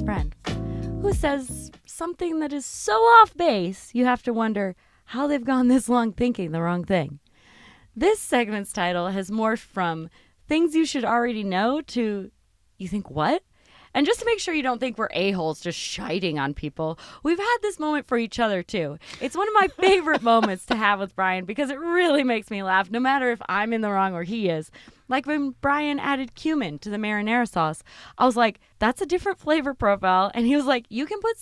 friend who says something that is so off base, you have to wonder how they've gone this long thinking the wrong thing. This segment's title has morphed from things you should already know to you think what? And just to make sure you don't think we're a-holes just shiting on people, we've had this moment for each other, too. It's one of my favorite moments to have with Brian because it really makes me laugh, no matter if I'm in the wrong or he is. Like when Brian added cumin to the marinara sauce. I was like, that's a different flavor profile. And he was like, you can put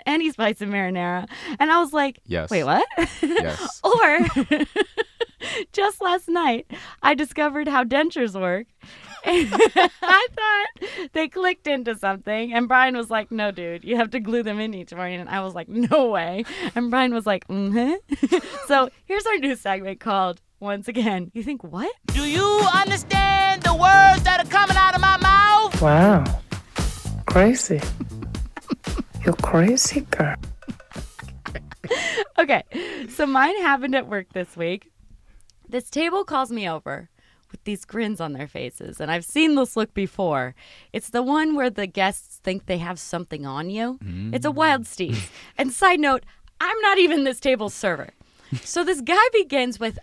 any spice in marinara. And I was like, yes. Wait, what? Yes. Or just last night, I discovered how dentures work. I thought they clicked into something, and Brian was like, no, dude, you have to glue them in each morning. And I was like, no way. And Brian was like, So here's our new segment called, once again, you think what? Do you understand the words that are coming out of my mouth? Wow. Crazy. You're crazy, girl. Okay, so mine happened at work this week. This table calls me over with these grins on their faces, and I've seen this look before. It's the one where the guests think they have something on you. It's a wild steez. And side note, I'm not even this table's server. So this guy begins with,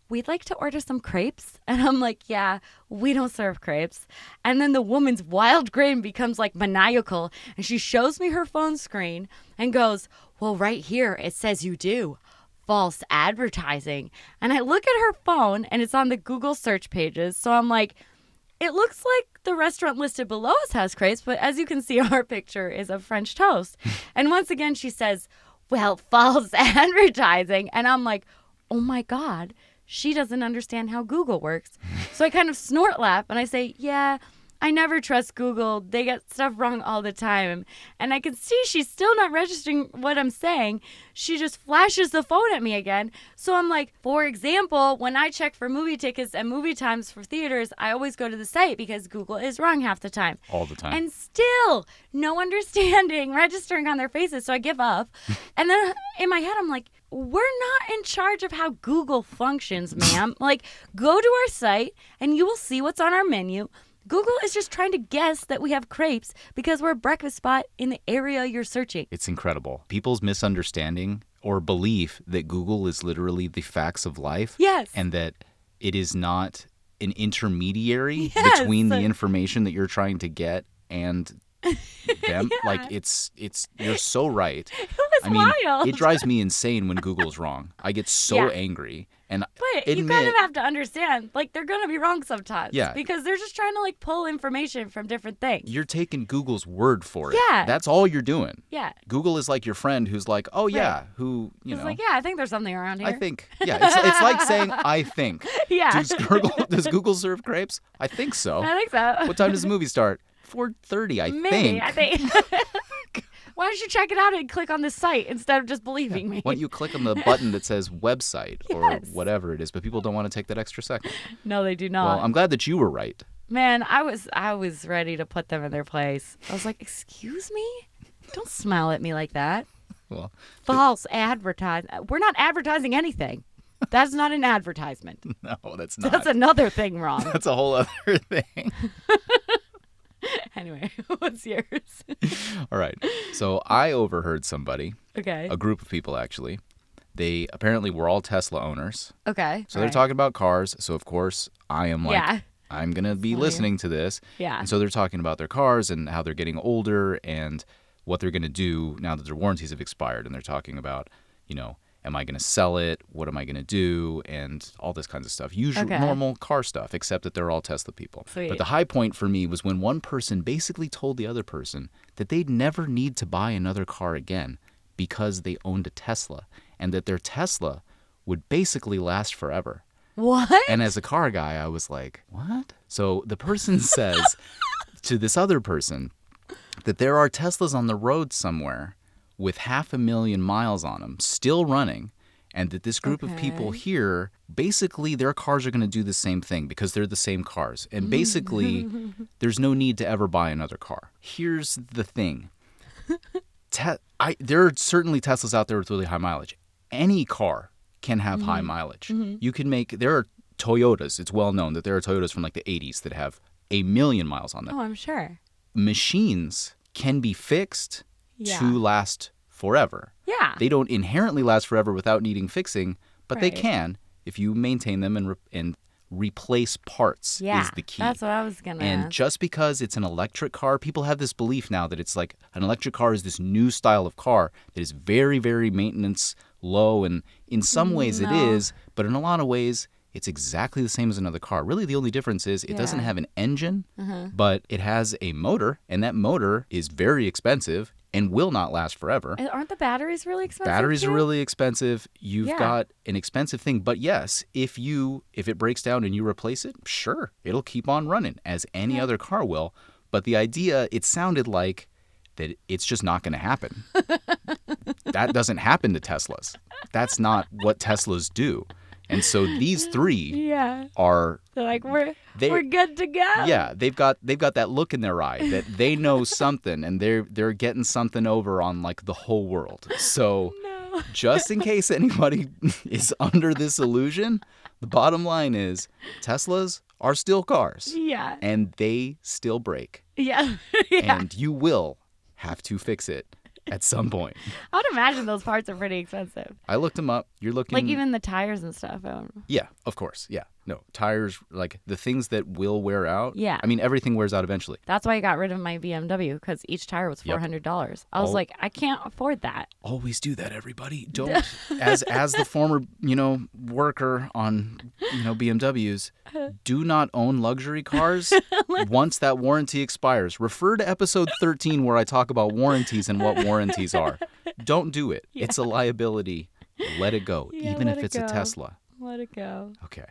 we'd like to order some crepes. And I'm like, yeah, we don't serve crepes. And then the woman's wild grin becomes like maniacal, and she shows me her phone screen and goes, well, right here, it says you do. False advertising. And I look at her phone and it's on the Google search pages. So I'm like, it looks like the restaurant listed below us has crepes, but as you can see, our picture is of French toast. And once again, she says, well, false advertising. And I'm like, oh my God, she doesn't understand how Google works. So I kind of snort laugh and I say, yeah, I never trust Google. They get stuff wrong all the time. And I can see she's still not registering what I'm saying. She just flashes the phone at me again. So I'm like, for example, when I check for movie tickets and movie times for theaters, I always go to the site because Google is wrong half the time. All the time. And still, no understanding, registering on their faces. So I give up. And then in my head, I'm like, we're not in charge of how Google functions, ma'am. Like, go to our site and you will see what's on our menu. Google is just trying to guess that we have crepes because we're a breakfast spot in the area you're searching. It's incredible. People's misunderstanding or belief that Google is literally the facts of life. Yes. And that it is not an intermediary Yes. between the information that you're trying to get and them. Yeah. Like, you're so right. It was wild. It drives me insane when Google's wrong. I get so Yeah. angry. And But you kind of have to understand, like, they're going to be wrong sometimes. Yeah. Because they're just trying to, like, pull information from different things. you're taking Google's word for it. Yeah. That's all you're doing. Yeah. Google is like your friend who's like, oh, yeah, Right. who, you It's know. like, yeah, I think there's something around here. I think. Yeah. It's like saying, I think. Yeah. Does Google serve crepes? I think so. I think so. What time does the movie start? 4:30, I Maybe, think. I think. Why don't you check it out and click on this site instead of just believing me? Why don't you click on the button that says website or Yes. whatever it is? But people don't want to take that extra second. No, they do not. Well, I'm glad that you were right. Man, I was ready to put them in their place. I was like, excuse me? Don't smile at me like that. Well, False advertising. We're not advertising anything. That's not an advertisement. no, that's not. That's another thing wrong. That's a whole other thing. Anyway, what's yours? All right. So I overheard somebody, Okay. a group of people actually. They apparently were all Tesla owners. Okay. So they're talking about cars. So, of course, I am like, Yeah. I'm going to be listening to this. Yeah. And so they're talking about their cars and how they're getting older and what they're going to do now that their warranties have expired. And they're talking about, am I going to sell it? What am I going to do? And all this kinds of stuff. Usual, Okay. normal car stuff, except that they're all Tesla people. Sweet. But the high point for me was when one person basically told the other person that they'd never need to buy another car again because they owned a Tesla and that their Tesla would basically last forever. What? And as a car guy, I was like, what? So the person says to this other person that there are Teslas on the road somewhere with 500,000 miles on them, still running, and that this group of people here, basically their cars are going to do the same thing because they're the same cars. And basically, there's no need to ever buy another car. Here's the thing. There are certainly Teslas out there with really high mileage. Any car can have high mileage. You can there are Toyotas. It's well known that there are Toyotas from like the 80s that have 1 million miles on them. Oh, I'm sure. Machines can be fixed Yeah. to last forever. Yeah. They don't inherently last forever without needing fixing, but they Right. can if you maintain them and replace parts Yeah. is the key. That's what I was going to And ask. just because it's an electric car, people have this belief now that it's like an electric car is this new style of car that is very, very maintenance low. And in some ways it No. is, but in a lot of ways it's exactly the same as another car. Really, the only difference is it doesn't Yeah. have an engine, but it has a motor, and that motor is very expensive and will not last forever. And aren't the batteries really expensive? Batteries are too? really expensive. You've Yeah. got an expensive thing. But yes, if it breaks down and you replace it, sure, it'll keep on running as any other car will. But the idea, it sounded like that it's just not going to happen. That doesn't happen to Teslas. That's not what Teslas do. And so these three Yeah. are They're like, we're They- good to go. yeah, they've got that look in their eye that they know something and they're getting something over on like the whole world. So No. just in case anybody is under this illusion, the bottom line is Teslas are still cars Yeah. and they still break. Yeah. Yeah. And you will have to fix it at some point. I would imagine those parts are pretty expensive. I looked them up. You're looking Like even the tires and stuff. Yeah, of course. Yeah. No, tires, like the things that will wear out. Yeah. I mean, everything wears out eventually. That's why I got rid of my BMW because each tire was Yep. $400. I was Oh. like, I can't afford that. Always do that, everybody. Don't as the former, worker on, BMWs, do not own luxury cars once that warranty expires. Refer to episode 13 where I talk about warranties and what warranties are. Don't do it. It's a liability. Let it go, Yeah, even let if it it's a go. Tesla. Let it go. Okay.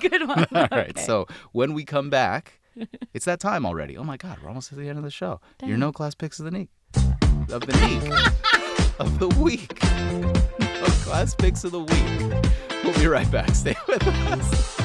Good one. All right. Okay. So when we come back, it's that time already. Oh my God, we're almost at the end of the show. Your no class picks of the week. Of the week. Of the week. No class picks of the week. We'll be right back. Stay with us.